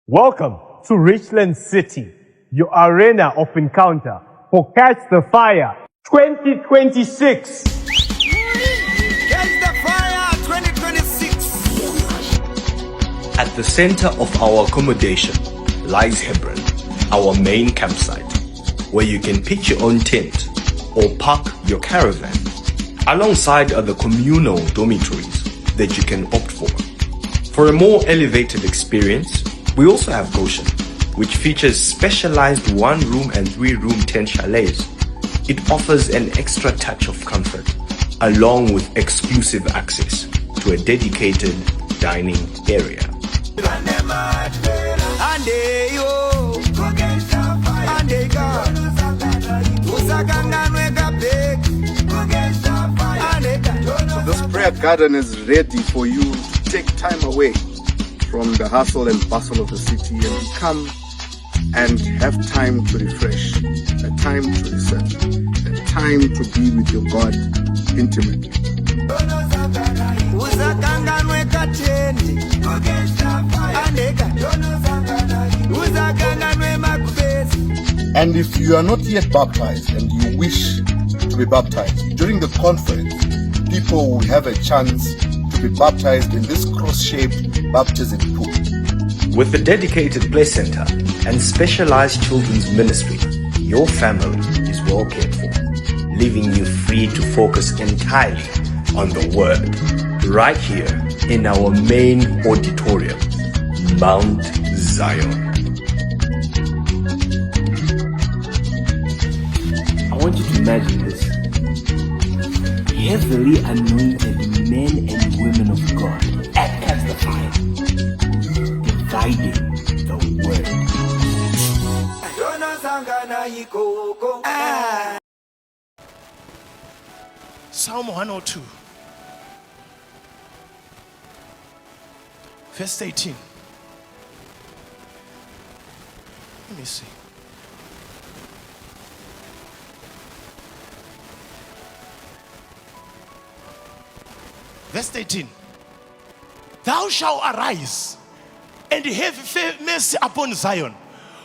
Welcome to Richland City, your arena of encounter for Catch the Fire 2026. Catch the Fire 2026. At the center of our accommodation lies Hebron, our main campsite, where you can pitch your own tent or park your caravan. Alongside are the communal dormitories that you can opt for. For a more elevated experience, we also have Goshen, which features specialized 1-room and 3-room tent chalets. It offers an extra touch of comfort, along with exclusive access to a dedicated dining area. This prayer garden is ready for you to take time away from the hustle and bustle of the city and come and have time to refresh, a time to reset, a time to be with your God intimately. And if you are not yet baptized and you wish to be baptized, during the conference, people will have a chance to be baptized in this cross-shaped baptism pool. With a dedicated play center and specialized children's ministry, your family is well cared for, leaving you free to focus entirely on the Word, right here in our main auditorium, Mount Zion. I want you to imagine this. Heavily anointed men and women of God at Catch the Fire, dividing the word. Psalm 102, verse 18. Let me see. Verse 18. Thou shalt arise and have mercy upon Zion,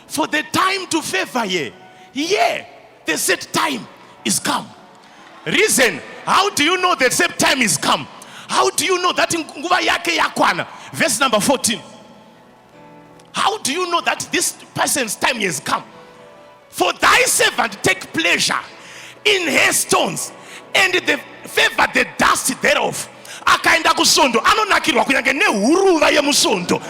for the time to favor ye. Yea, the set time is come. Reason, how do you know the set time is come? How do you know that in nguva yake yakwana? Verse number 14. How do you know that this person's time has come? For thy servant take pleasure in her stones, and the favor the dust thereof. Akaenda kusondo anonakirwa kunyange nehuruva yemusondo.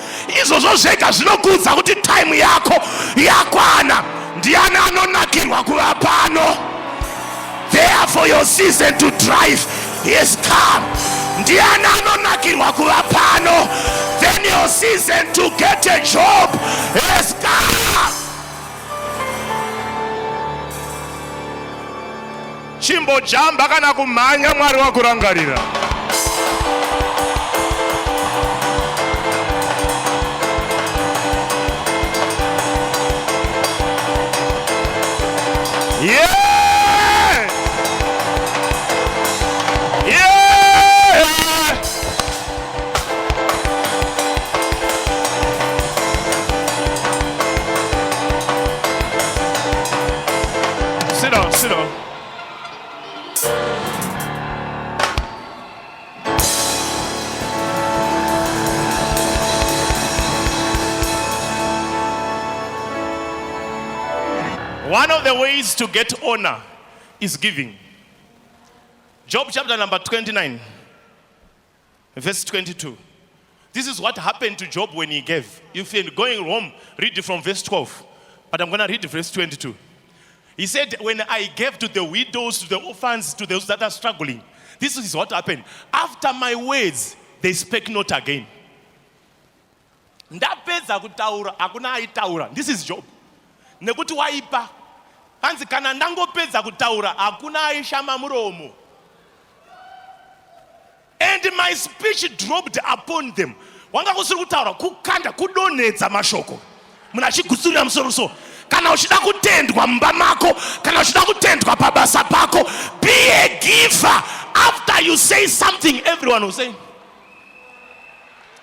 Izvozvo zvega zvinokudza kuti time yako yakwana. Ndiani anonakirwa kuva pano? Therefore your season to drive is come. Ndiani anonakirwa kuva pano? Then your season to get a job is come. Chimbo jamba kana kumhanya Mwari wakurangarira. Yeah! Yeah! Sit down, sit down. One of the ways to get honor is giving. Job chapter number 29, verse 22. This is what happened to Job when he gave. If you're going home, read it from verse 12. But I'm going to read verse 22. He said, when I gave to the widows, to the orphans, to those that are struggling, this is what happened. After my words, they spake not again. This is Job. Nekuti waipa. Hanzi kana ndangopedza kutaura hakuna aishama muromo. And my speech dropped upon them. Wanga kusiri kutaura kukanda kudonedza mashoko. Muna chigutsurira musoro so. Kana uchida kutendwa mumba mako, kana uchida kutendwa pabasa pako, be a giver. After you say something, everyone will say,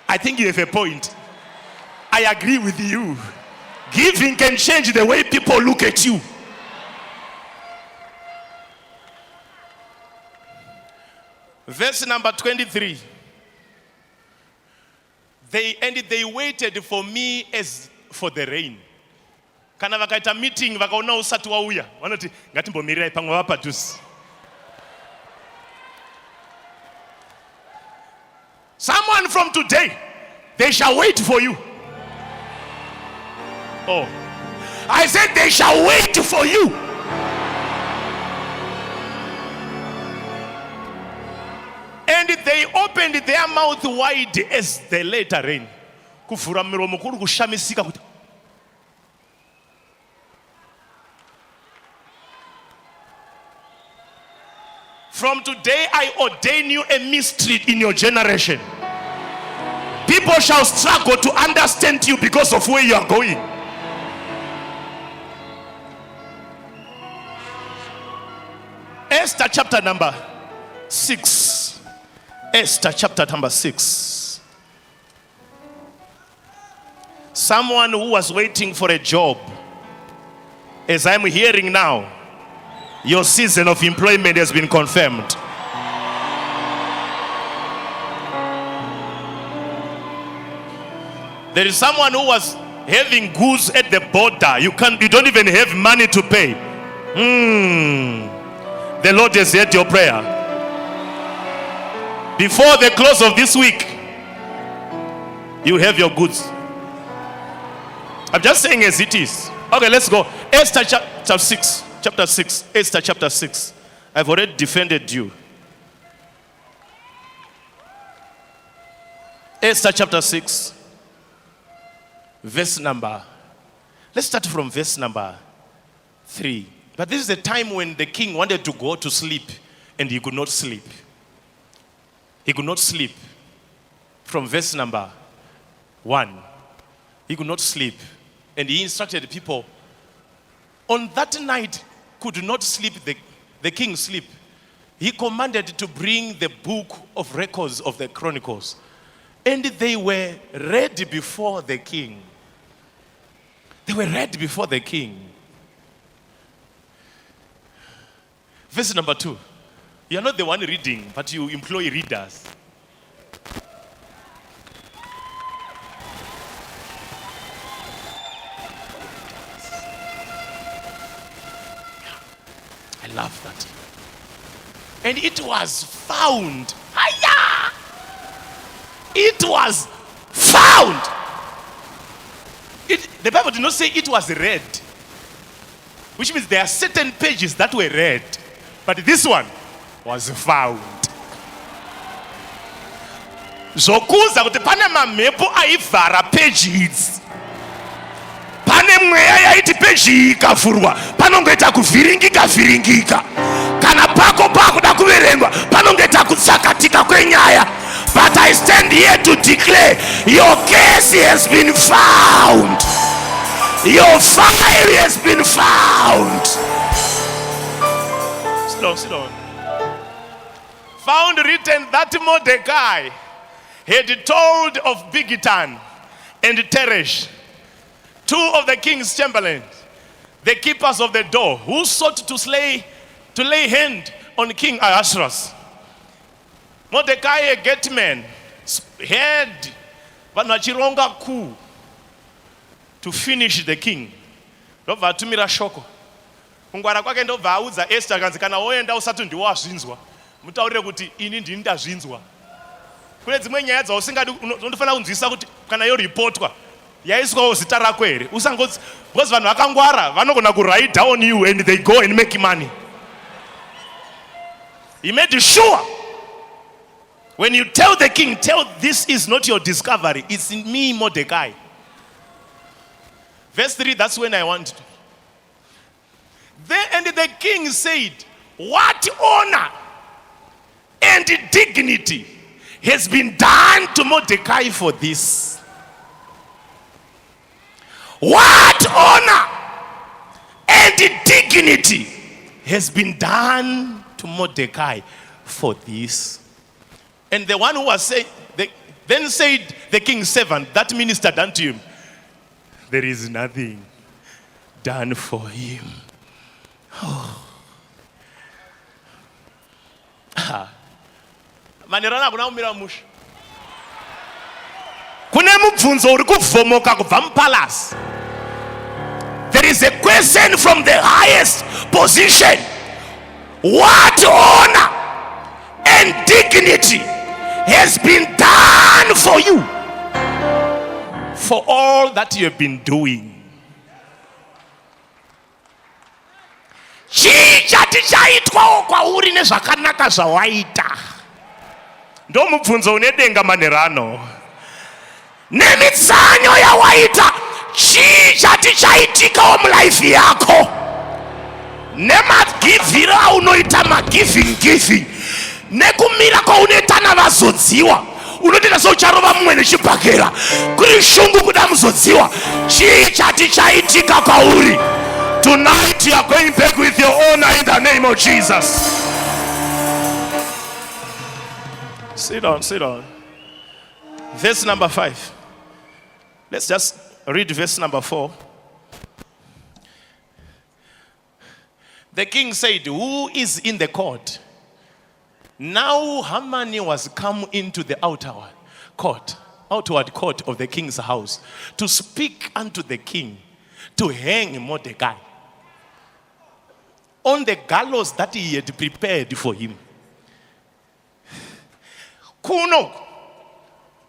I think you have a point. I agree with you. Giving can change the way people look at you. Verse number 23. They waited for me as for the rain. Kana vakaita meeting vakaona usati wauya. Vanoti ngatimbomirai pamwe vapadhuze. Someone from today, they shall wait for you. Oh, I said they shall wait for you. And they opened their mouth wide as the later rain. Kufura miromo kuri kushamisika kuti. From today I ordain you a mystery in your generation. People shall struggle to understand you because of where you are going. Esther chapter number 6. Esther chapter number 6. Someone who was waiting for a job, as I'm hearing now, your season of employment has been confirmed. There is someone who was having goods at the border. You don't even have money to pay. The Lord has heard your prayer. Before the close of this week, you have your goods. I'm just saying as it is. Okay, let's go. Esther chapter 6. Chapter 6. Esther chapter 6. I've already defended you. Esther chapter 6. Verse number. Let's start from verse number 3. But this is the time when the king wanted to go to sleep and he could not sleep. He could not sleep. From verse number 1. He could not sleep. And he instructed people. On that night, could not sleep, the king sleep. He commanded to bring the book of records of the Chronicles. And they were read before the king. They were read before the king. Verse number 2. You are not the one reading, but you employ readers. I love that. And it was found. Hiya! It was found. The Bible did not say it was read, which means there are certain pages that were read, but this one was found. Zokuza kuti pane mamepo aivhara pages. Pane mweya yaiti page ikavhurwa panongoita kuvhiringika. Kana pako pakuda kuverengwa panongoita kutsakatika kwenyaya. But I stand here to declare your case has been found. Your file has been found. Sit down. Found written that Mordecai had told of Bigtan and Teresh, two of the king's chamberlains, the keepers of the door, who sought to lay hand on King Ahasuerus. Mordecai, a gateman, had vanachironga coup to finish the king. Ndobva atumira shoko. Kungwara kwake ndobva audza Esther kanzi kana woenda usati ndiwo wazvinzwa. Mutaurire kuti ini ndini ndazvinzwa. Kune dzimwe nyaya dzausingadi unofana kunzwisa kuti kana yo reportwa yaiswawo zita rako here. Usangodzi because vanhu vakangwara vanogona ku write down you and they go and make money. He made sure when you tell the king, tell this is not your discovery, it's in me, Mordecai. Verse 3, that's when I want to. And the king said, what honor and dignity has been done to Mordecai for this? What honor and dignity has been done to Mordecai for this? And the one who was saying, then said the king's servant, that ministered unto him, there is nothing done for him. Manirana kuna umira musha. Kune mubvunzo uri kuvhomoka kubva mupalace. There is a question from the highest position. What honor and dignity has been done for you for all that you have been doing? Chati chaitwawo kwauri nezvakanaka zvawaita. Ndo mubvunzo unedenga manerano. Nemitsanyo yawaita chati chaitikawo mulife yako. Nemagivhira unoita magiving. Nekumira kwaunoita navazodziwa. Unoita soucharova mumwe nechibhakera. Kuri shungu kuda muzodziwa. Chati chaitika kwauri. Tonight you are going back with your honor in the name of Jesus. Sit down. Verse number 5. Let's just read verse number 4. The king said, who is in the court? Now Haman was come into the outward court of the king's house to speak unto the king to hang Mordecai on the gallows that he had prepared for him. Kuno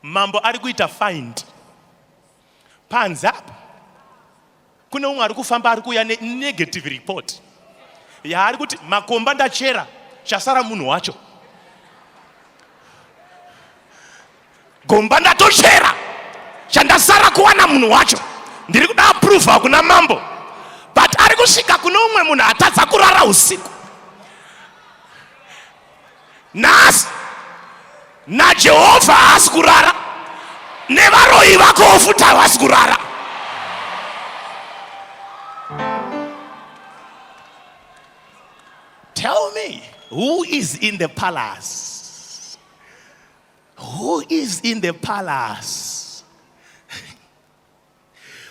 mambo ari kuita find panzi apa kune umwe ari kufamba ari kuuya negative report yaari kuti makomba ndachera chasara munhu wacho, gomba ndatochera chandasara kuwana munhu wacho, ndiri kuda approve kuna mambo. But ari kusvika kuno umwe munhu atadza kurara usiku. Nasi naJehovha haasi kurara, nevaroyi vako futi havasi kurara. Tell me, who is in the palace? Who is in the palace?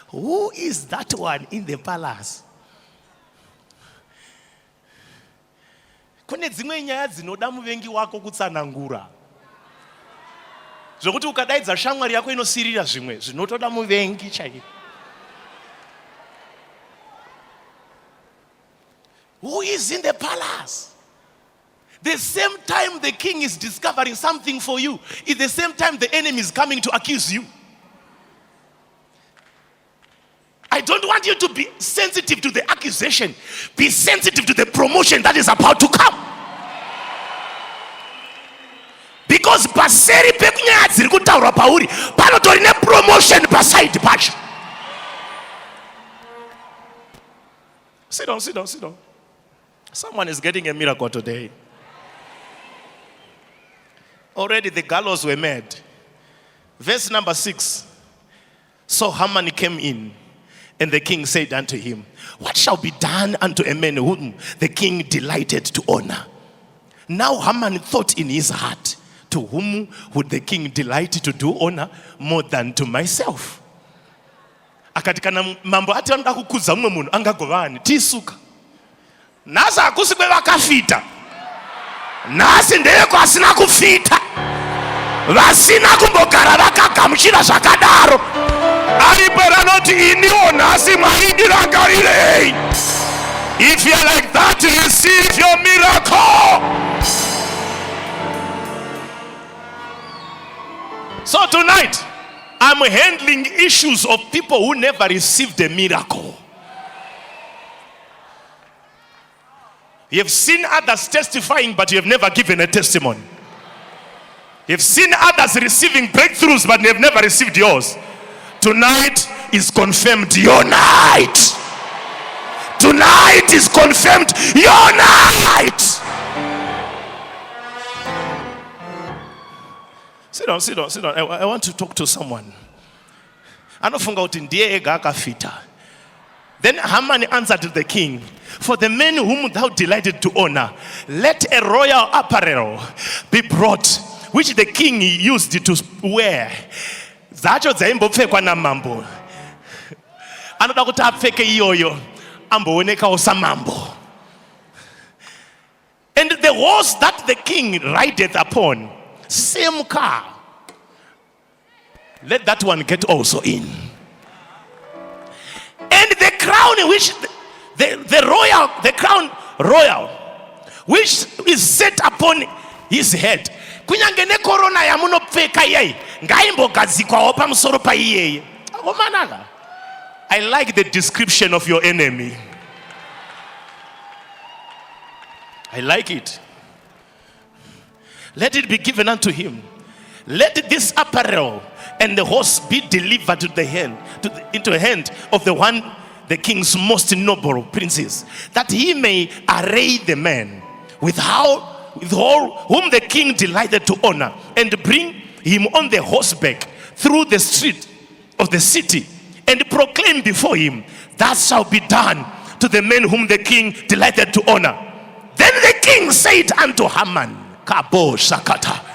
Who is that one in the palace? Kune dzimwe nyaya dzinoda muvengi wako kutsanangura. Zvokuti ukadaidza shamwari yako inosirira zvimwe zvinotoda muvengi chaiye. Who is in the palace? The same time the king is discovering something for you, is the same time the enemy is coming to accuse you. I don't want you to be sensitive to the accusation. Be sensitive to the promotion that is about to come. Because paseri pekunyaya dziri kutaurwa pauri panotori ne promotion paside pacho. Sit down. Someone is getting a miracle today. Already the gallows were made. Verse number 6. So Haman came in, and the king said unto him, what shall be done unto a man whom the king delighted to honor? Now Haman thought in his heart, to whom would the king delight to do honor more than to myself? Akati kana mambo ati anoda kukudza mumwe munhu angagovani tisuka. Nasi hakusi kwevakafita, nasi ndeyeko asina kufita, vasina kumbogara vakagamuchira zvakadaro. Aripo ranoti iniwo nhasi mwaindirangarirei. If you're like that, receive your miracle. So tonight, I'm handling issues of people who never received a miracle. You have seen others testifying, but you have never given a testimony. You have seen others receiving breakthroughs, but you have never received yours. Tonight is confirmed your night. Tonight is confirmed your night. Sit down. I want to talk to someone. Anofunga kuti ndiye ega akafita. Then Haman answered the king, for the men whom thou delighted to honor, let a royal apparel be brought, which the king used to wear. Zacho dzaimbopfekwa namambo. anoda kuti apfeke iyoyo amboonekawo samambo. And the horse that the king rideth upon, same car, let that one get also in. And the crown which the crown royal which is set upon his head, kunyange ne corona yamunopfeka yeye ngaimbogadzikwawo pamusoro paiyeye. Omanaka, I like the description of your enemy. I like it. Let it be given unto him. Let this apparel and the horse be delivered into the hand of the king's most noble princes, that he may array the man with all whom the king delighted to honor, and bring him on the horseback through the street of the city, and proclaim before him, that shall be done to the men whom the king delighted to honor. Then the king said unto Haman, Kabo Shakata,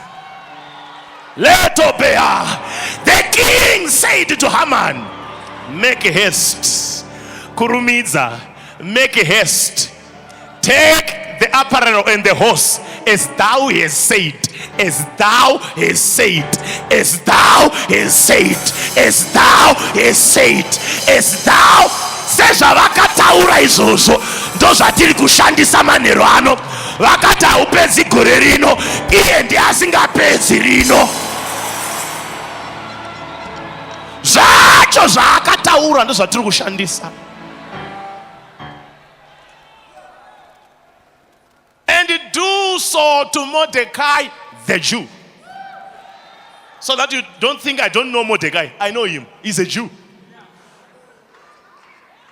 Letobea. The king said to Haman, make haste. Kurumiza, make haste. Take the apparel and the horse, as thou hast said, as thou hast said, as thou hast said, as thou hast said, as thou sezvavakataura izvozvo ndozvatiri kushandisa manheru ano. Vakati haupedzi gore rino, iye ndiye asingapedzi rino. Zvacho zvaakataura ndozvatiri kushandisa. And do so to Mordecai the Jew. So that you don't think I don't know Mordecai. I know him. He's a Jew.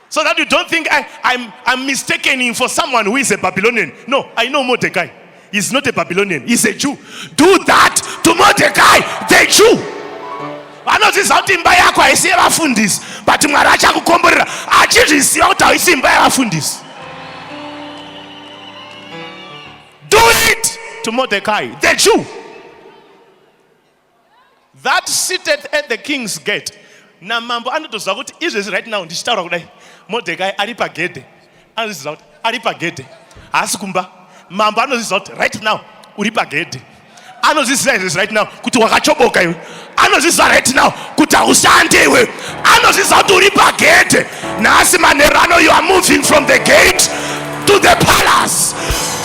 So that you don't think I'm mistaking him for someone who is a Babylonian. No, I know Mordecai. He's not a Babylonian. He's a Jew. Do that to Mordecai the Jew. Vanozviziva kuti imba yako haisi yevafundisi, but Mwari achakukomborera achizviziva kuti haisi imba yevafundisi. Do it to Mordecai the Jew, that sitteth at the king's gate. Na mambo anotoziva kuti izvozvi right now ndichitaura kudai, Mordecai ari pagedhe, anoziva kuti ari pagedhe, haasi kumba. Mambo anoziva kuti right now uri pagedhe, anoziva izvozvi right now kuti wakachoboka iwe, anoziva right now kuti haushandi iwe, anoziva kuti uri pagedhe. Nhasi manheru ano, you are moving from the gate to the palace,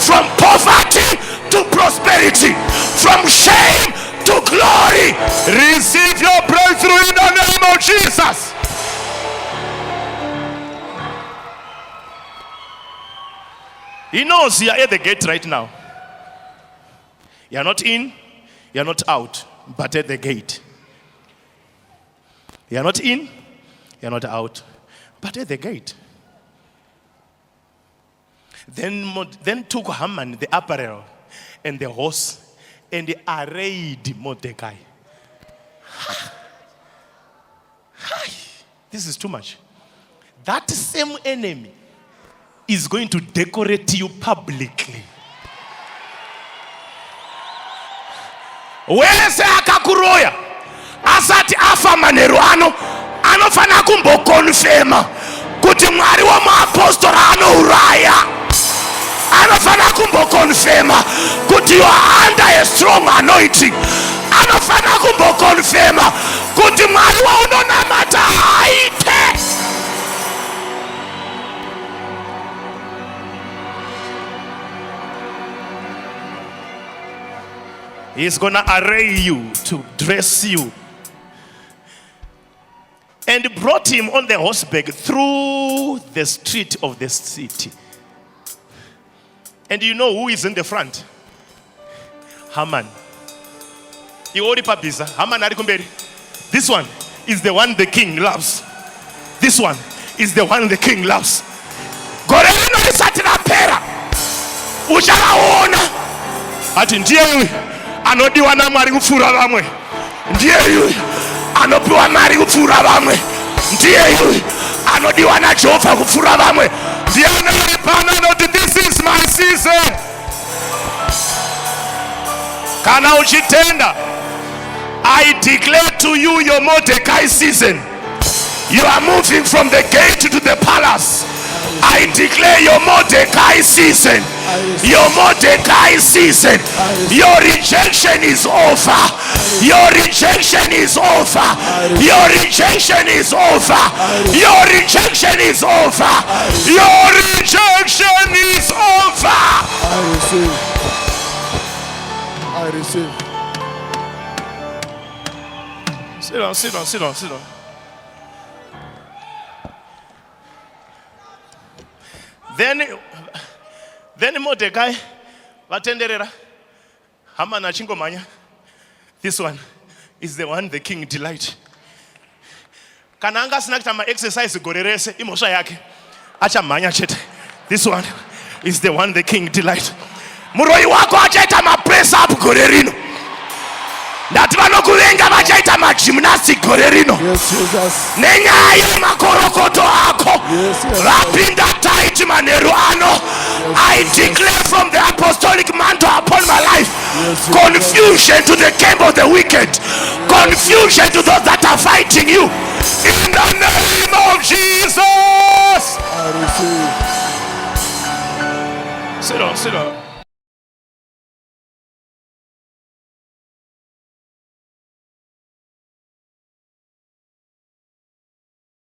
from poverty to prosperity, from shame to glory. Receive your breakthrough in the name of Jesus. He knows you are at the gate right now. You are not in, you are not out, but at the gate. You are not in, you are not out, but at the gate. Then took Haman the apparel and the horse, and arrayed Mordecai. This is too much. That same enemy is going to decorate you publicly. Wese akakuroya asati afa manheru ano, anofana kumbokonfema kuti Mwari wamaapostoli anouraya. Anofana kumbokonfema kuti you are under a strong anointing. Anofana kumbokonfema kuti Mwari waunonamata haite. He's gonna array you, to dress you, and brought him on the horseback through the street of the city. And you know who is in the front? Haman. Haman. This one is the one the king loves. This one is the one the king loves. Goreno isatira pera. Ucharaona. Ati ndiye yule anodiwa na Mwari kupfuura vamwe. Ndiye yule anopiwa mari kupfuura vamwe. Ndiye yule anodiwa na Jehovha kupfuura vamwe. Ndiye anayepana noti this is my season. Kana uchitenda, I declare to you your Mordecai season. You are moving from the gate to the palace. I declare your Mordecai season. Your Mordecai season. Your rejection is over. Your rejection is over. Your rejection is over. Your rejection is over. Your rejection is over. I receive. I receive. Sit down, sit down, sit down, sit down. Then Mordecai vatenderera Haman achingomanya. This one is the one the king delight. Kananga snakta ma exercise gorerese imosha yake. Acha manya chete. This one is the one the king delight. Muroi wako achaita ma press up gorerino. Ndati vanokuvenga vachaita ma gymnastic gorerino. Yes, Jesus. Nenyaye makorokoto ako. Rapinda tight manero ano. I declare from the apostolic mantle upon my life, confusion to the camp of the wicked, confusion to those that are fighting you. In the name